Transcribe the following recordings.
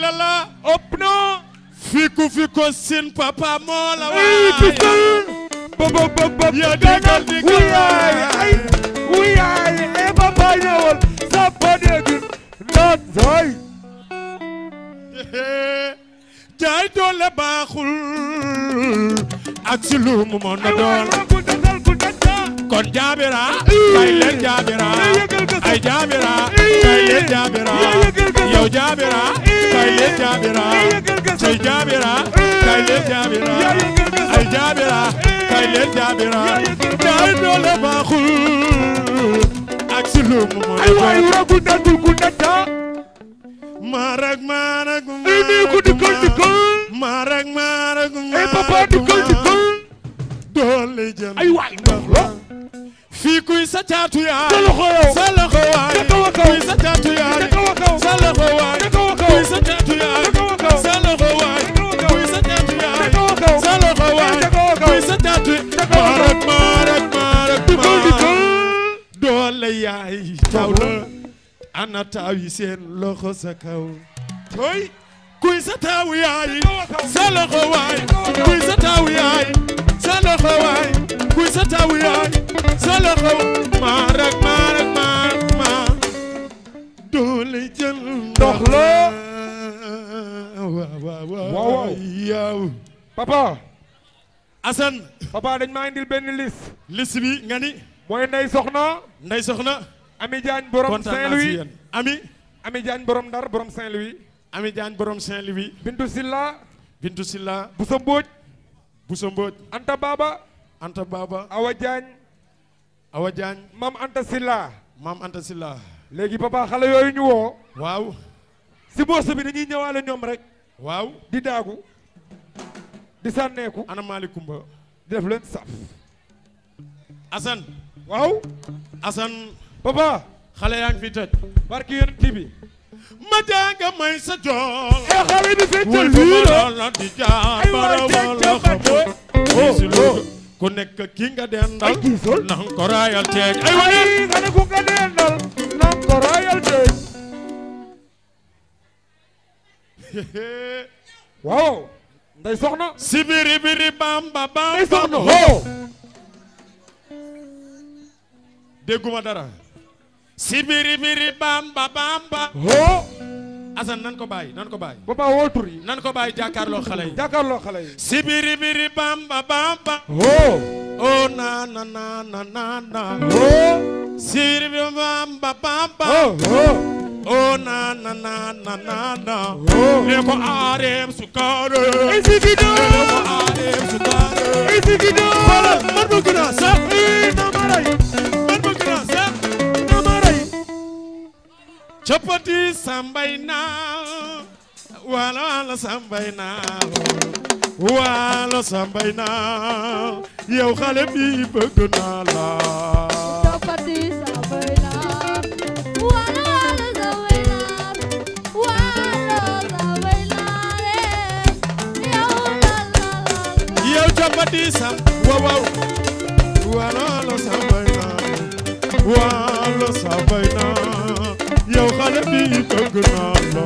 illallah ëpp na fiku sin papa moo la ay pisal ba ya digal wuyaay e papa ñëwal sa ba dégg not zoy jaay doole baaxul ak si lu mu mën na doon kon jaabira kay leen jaabira ay jaabira kay leen jaabira yow jaabira kay leen jaabira say jaabira kay leen jaabira ay jaabira kay leen jaabira jaay doole baaxul ak si lu mu mën na doon Marak papa dikal doole jëm ay waay ndox fii kuy sa caatu yaay sa loxo waay kuy sa caatu yaay sa loxo waay kuy sa caatu yaay sa loxo waay kuy sa caatu yaay sa loxo waay kuy sa caatu Marak doole yaay taw la ana taw yi seen loxo sa kaw toy kuy sa taw yaay sa loxo waay kuy sa taw yaay sa loxo waay kuy sa taw yaay sa loxo Marak doole jël ndox la waaw yow papa Assane papa dañ ma indil benn liste bi nga ni mooy Ndey Soxna Ami Diagne borom Saint-Louis Ami Diagne borom Ndar borom Saint-Louis Ami Diagne borom Saint-Louis Bintu Silla Bousso Mbodj Anta Baba Awa Diagne Mam Anta Silla léegi papa xale yooyu ñu woo waaw si morceau bi dañuy ñëwaale ñoom rek waaw di daagu di sànneeku ana Malick Coumba di def leen saf Assane waaw Assane papa xale yaa ngi fi tëj barki yonent bi ma janga may sa jool e xale bi feccal la di jaar bara wala xam ku nekk ki nga dendal nang ko rayal teej ay wala nga ne ku nga dendal nang ko rayal teej waaw Ndey Soxna sibiri biri bamba Ndey Soxna ho dégguma dara sibiri biri bamba ho Assane nan ko bàyyi papa woo tur yi nan ko bàyyi jàkkaarloo xale yi sibiri biri bamba ho oh na ho sibiri biri bamba ho oh na ne ko arem sukare isigido ne ko arem sukare isigido man bëgg naa sax na maray Chapati sambay na wala sambay na yow xale bi bëgg naa la Chapati sambay na wala sambay na yow chapati sam waaw wala sambay na yow xale bi bëgg naa la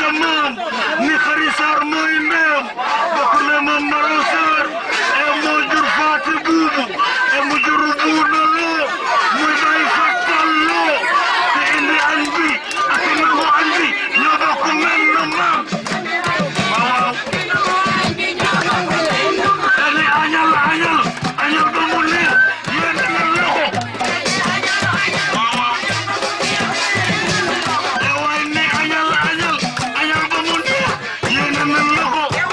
sa maam ni Xari Sarr mooy ndeyam bokk na ma Malo Sarr e moo jur Faati Buubu e mu jur Buuna Loo muy bay Fattal Loo te indi añ bi ak nangu añ bi ñoo bokk mel na maam waaw dani añal ba mu neex yéen na loxo waaw e waay ne añal ba mu neex yéen na loxo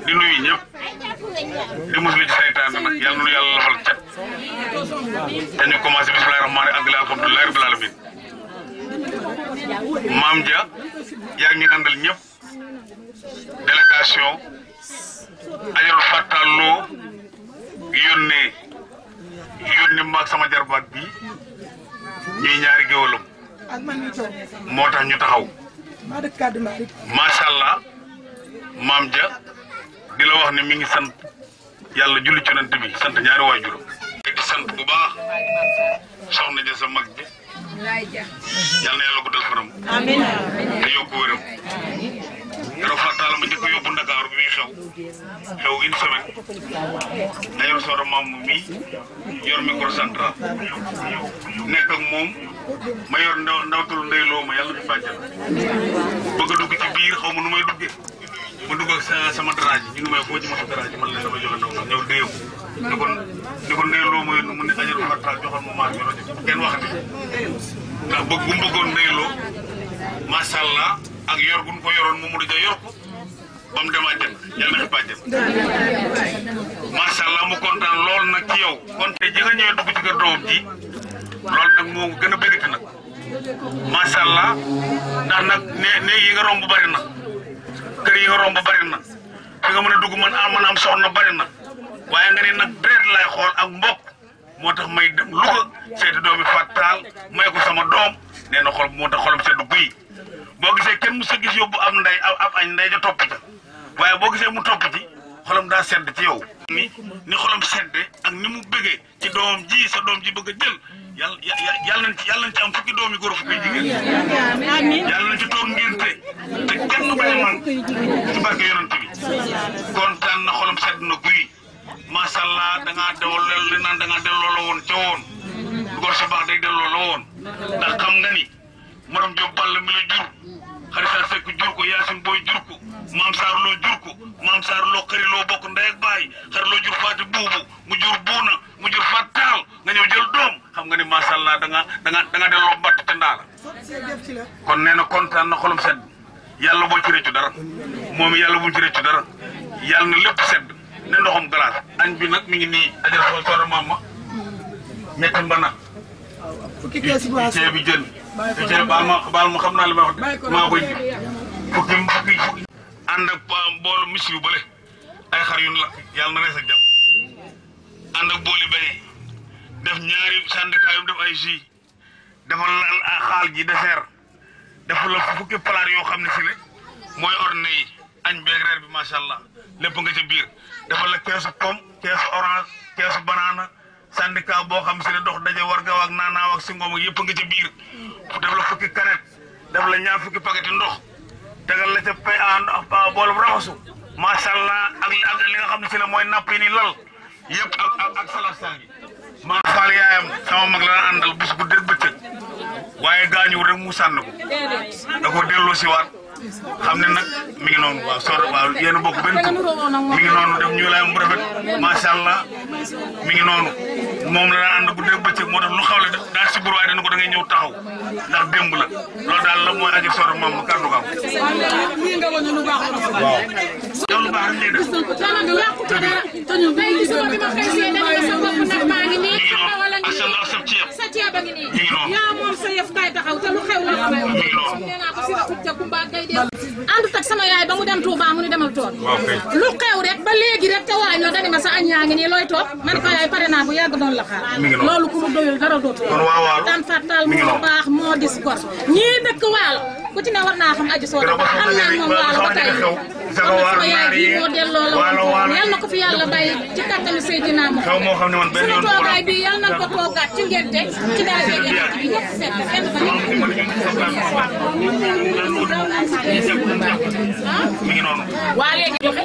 di nuyu ñëpp di musli ci saytaan nag yàlla nu yàlla lafal cat te ñu commencé bismillahi rahmaani rahim alhamdulillahi rabbil alamin Maam Dia yaa ngi àndal ñëpp délégation Ajarul Fatal Lo yónnee maag sama jarbaat bi ñuy ñaari géwalam moo tax ñu taxaw macha allah Maam Dia di la wax ne mi ngi sant yàlla julli ci Yonent bi sant ñaari waajur di sant bu baax soxna ja sa mag bi yàlla na yàlla guddal fanam amiin te yokku wéram Ajarul Fatal ma njëkk a yóbbu Ndakaaru bi muy xew une semaine Ajarul Soora maam mi yor micro central nekk ak moom ma yor ndawtul ndeyloo ma yàlla fi bàjjal bëgg a dugg ci biir xaw ma nu may duggee ma dugg ak sama daraaji ñu ngi may foo ci ma daraaji man la dama joxe ndaw ñëw déew ni ko ndeyloo ma mu ne Ajarul Fatal joxal ma maam yor kenn wax ni ndax bëgg bu mu bëggoon ndeyloo macha allah ak yor gu ñu ko yoroon mu ja yor ko ba mu dem àjjana yàlla na fi bàjjal macha allah mu kontaan lool nag ci yow kon te ji nga ñëwee dugg ci kër doom ji loolu nag moo gën a bëggati nag macha allah ndax nag ne yi nga romb bari na kër yi nga romb bari na fi nga mën a dugg mën am soxna bari na waaye nga ne nag deret lay xool ak mbokk moo tax may dem Louga seeti doomi Fatal may ko sama doom nee na xol moo tax xolam seddu guy boo gisee kenn mu sa gis yóbbu am nday ab añ nday ja topp ca waaye boo gisee mu topp ci xolam daa sedd ci yow ni xolam sedde ak ni mu bëggee ci doomam ji sa doom ji bëgg a jël yàlla nañ ci am fukki doom yi góor fukki jigéen yàlla nañ ci toog ngénte te kenn bañ a man ci barke yonent bi kontaan na xolam sedd na guy macha allah da ngaa delloo li naan da ngaa delloo la woon ca woon góor sa baax day delloo la woon ndax xam nga ni morom Diop Balla mi la jur Xarisa Seck jur ko Yacine Boy jur ko Maam Sarr Lo jur ko Maam Sarr Lo xëri loo bokk ndey ak baay xar loo jur Faati Buubu mu jur Buuna mu jur Faat Taal nga ñëw jël doom xam nga ni macha allah da nga delloo batt ca ndaa la kon nee na kontaan na xolam sedd yàlla boo ci rëccu dara moom yàlla bu ci rëccu dara yàlla na lépp sedd ne ndoxam glace añ bi nag mi ngi nii ajal xool soor maam ma ñetti mbana ceebi jën ceeb baal ma xam naa li ma wax maa koy njib fukki ànd ak boolu mis yu bële ay xar yu lakk yàlla na rees ak jàmm ànd ak booli beñe def ñaari syndicat yu def ay jus defal la xaal ji dessert defal la fukki palaat yoo xam ne si ne mooy orne yi añ beeg reer bi macha allah lépp nga ca biir defal la keesu pomme keesu orange keesu banana syndicat boo xam si ne dox daje warga ak naanaaw ak singoom ak yëpp nga ca biir def la fukki kanet def la ñaar fukki paquet ndox tegal la ca pay boolu raxasu macha allah ak li nga xam ne si ne mooy napp yi ni lal yëpp ak salade saa ngi maa faal yaayam sama mag la àndal bés bu dégg bëccëg waaye gaañuwul rek mu sànn ko da ko delloo si waat xam ne nag mi ngi noonu waaw sor waaw yéen a bokk benn tur mi ngi noonu def ñu laayam bu rafet macha allah mi ngi noonu moom la daan ànd bu dégg bëccëg moo tax lu xawle daa si bur waaye dana ko da ngay ñëw taxaw ndax démb la loolu daal la mooy aji sor moom kàddu gaaw waaw yow lu baax rek ànd tak sama yaay ba mu dem Touba mu ni demal tool lu xew rek ba léegi rek te waañoo dani ma sa añ yaa ngi nii looy toog man ko yaay pare naa bu yàgg doon la xaar loolu ku mu doyul dara dootu daan fàttal moo baax moo dis gor ñii dëkk waalo ku ci ne war naa xam aji sooda ba am naa moom waalo ba tey sama yaay bii moo delloo la woon yal na ko fi yàlla bàyyi ci kattanu Seydina mo suñu toogaay bi yal nañ ko toogaat ci ngente ci daal bi ñëpp seet kenn ba waa léegi joxe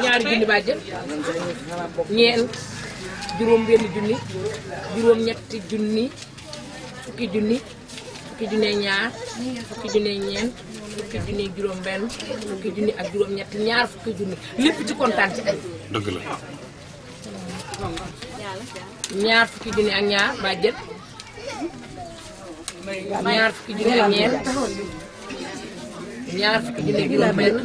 ñaari junni bàjjen ñeent juróom benn junni juróom ñetti junni fukki junni fukki junni ñaar fukki junni ñeent fukki junni juróom benn fukki junni ak juróom ñetti ñaar fukki junni lépp ci kontaan ci ay dëgg la ñaar fukki junni ak ñaar bàjjen ñaar fukki junni ak ñeent ñaar fukki junni ak juróom benn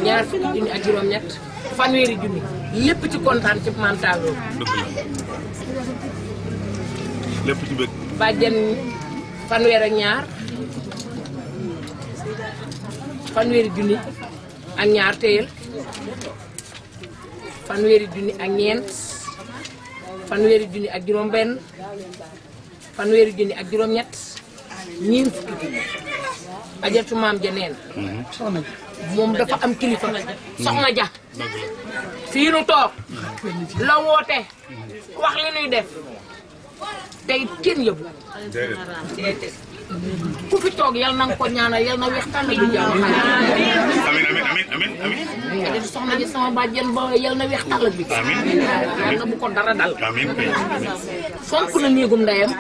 ñaar fukki junni ak juróom ñett fanweeri junni lépp ci kontaan ci mental loolu lépp ci bëgg bàjjen fanweer ak ñaar fanweeri junni ak ñaar téyel fanweeri junni ak ñeent fanweeri junni ak juróom benn fanweeri junni ak juróom ñett ñeent fukki junni ajartu maam ja neen moom dafa am kilifa soxna ja fii nu toog la woote wax li nuy def tey kenn yëbu ku fi toog yal na nga ko ñaanal yal na weex tànn du jàmm amiin soxna ji sama bàjjen ba yal na weex tàll bi yal na bu ko dara dal fonk na néegum ndeyam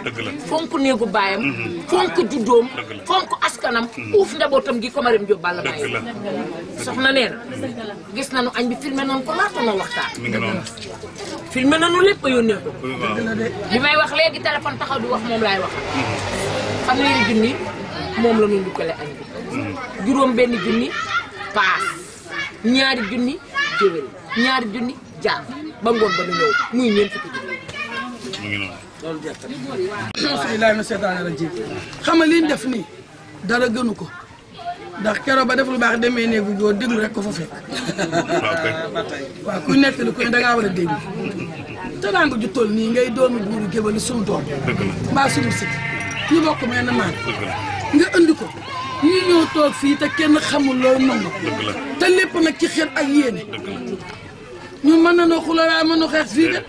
fonk néegu baayam fonk juddoom fonk askanam uuf njabootam gi Komarim Diop Balla Baye soxna nee na gis nañu añ bi filmé nañu ko laata noo waxtaan filmé nañu lépp a yónnee ko li may wax léegi téléphone taxaw di wax moom laay wax fanweeri junni moom la ñu ndukkale añ bi juróom benn junni paas ñaari junni jéwél ñaari junni jaam ba ngoon ba nu ñëw muy ñeent fukki junni bismillaahi mina seytaani rajiim xam nga li ñu def nii dara gënu ko ndax keroog ba def lu baax demee néegu góor déglu rek ko fa fekk waaw ku nekk ni ku ne dangaa war a déglu te daa nga ju toll nii ngay doomi buuru géwél suñu doom mbaa suñu sit ñu bokk mel na maan nga andi ko mënoo toog fii te kenn xamul loolu nangu te lépp nag ci xel ak yéene ñu mën na noo xuloo waaye mën na xeex fii de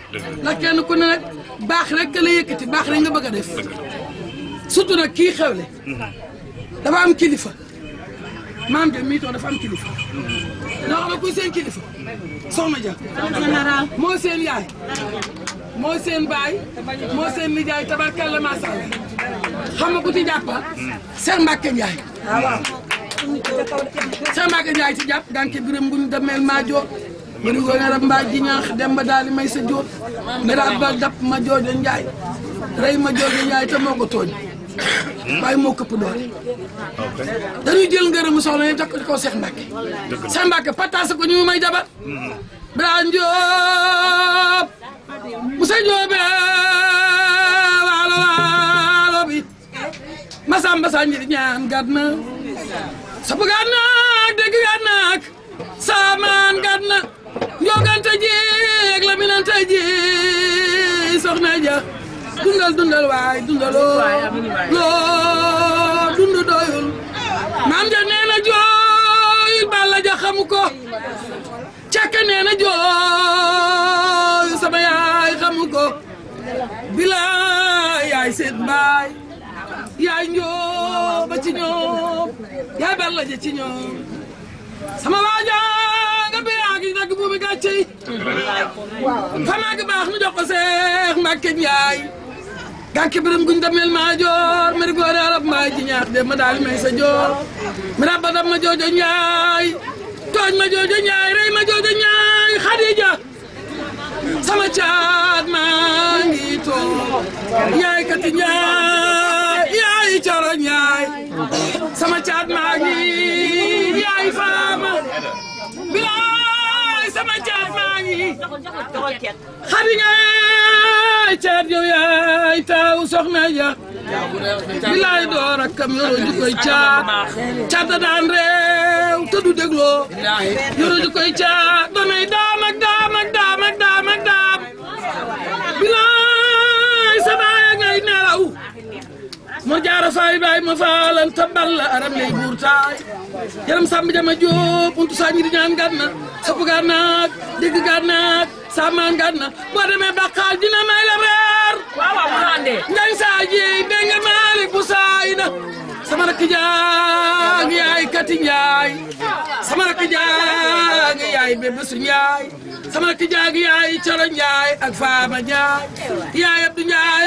ndax kenn ku ne nag baax rek ka la yëkkati baax rek nga bëgg a def surtout nag kii xewle dafa am kilifa maam de mii toog dafa am kilifa ñoo xam ne kuy seen kilifa soxna Dia moo seen yaay moo seen baay moo seen nijaay tabarkalla macha allah xam nga ku ci jàppa Cheikh Mbacke Ndiaye Cheikh Mbacke Ndiaye ci jàpp gànke biram buñ demeel maa joor mënu ko ne rab mbaa ji ñaax dem ba daal di may sa jóot mera ba dap ma joojo Ndiaye rey ma joojo Ndiaye te moo ko tooñ waaye moo këpp doole dañuy jël ngërëmu soxna yëpp jox ko Cheikh Mbacke Cheikh Mbacke pataase ko ñu may jabar Birane Diop Moussa Diop waalo waalo bi Masamba Sanjiri ñaan gàdd na sabu gàdd naak dégg gàdd naak saamaan gàdd na yogante jéeg la minante jéeg soxna ja dundal waay dundaloo loo dundu doyul maam ja nee na jooyul balla ja xamu ko cekk nee na jooyul sama yaay xamu ko bilaay yaay seet baay yaay njoo ba ci ñoom yaay balla ja ci ñoom sama waaja nga biraa gi dagg buumi gàcce yi famaa gi baax nu jox ko Seex Mbàkke Njaay gànke biram guñ demel maa joor mari goore arab maa ji ñaax dem ma daal may sa joor mi rabba dam ma joojo Njaay tooñ ma joojo Njaay rey ma joojo Njaay Xadija sama caat maa ngi toog yaay kati Njaay yaay coro Njaay sama caat maa ngi yaay faama bilaay sama caat maa ngi Xadija caat yow yaay taaw soxna ja bilaay door ak kam yoro ju koy caat da daan réew te du dégloo yoro ju koy caat doonay daam ak daam ak daam ak daam ak daam bilaay sama ngay nelaw mo jaara faay baay ma faalan tabal la aram lay buur taay yaram samb jama jóob untu saa ñi di ñaan gànna sapu gànnaak dégg gànnaak saamaan gànna boo demee baqaal dina may la reer ngañ saa jiey dégg nga maalik bu saayda sama rakk jaag yaay kati Njaay sama rakk jaag yaay bébé su Njaay sama rakk jaag yaay coro Njaay ak faama Njaay yaay Abdu Njaay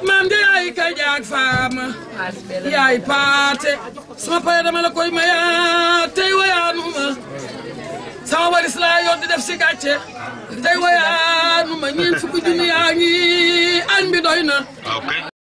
maam de yaay ka jaag faama yaay paate sama paya dama la koy maya tey wayaanuma sama waris laa yor di def si gàcce tey wayaanuma ñeent fukki junni yaa ngi añ bi doy na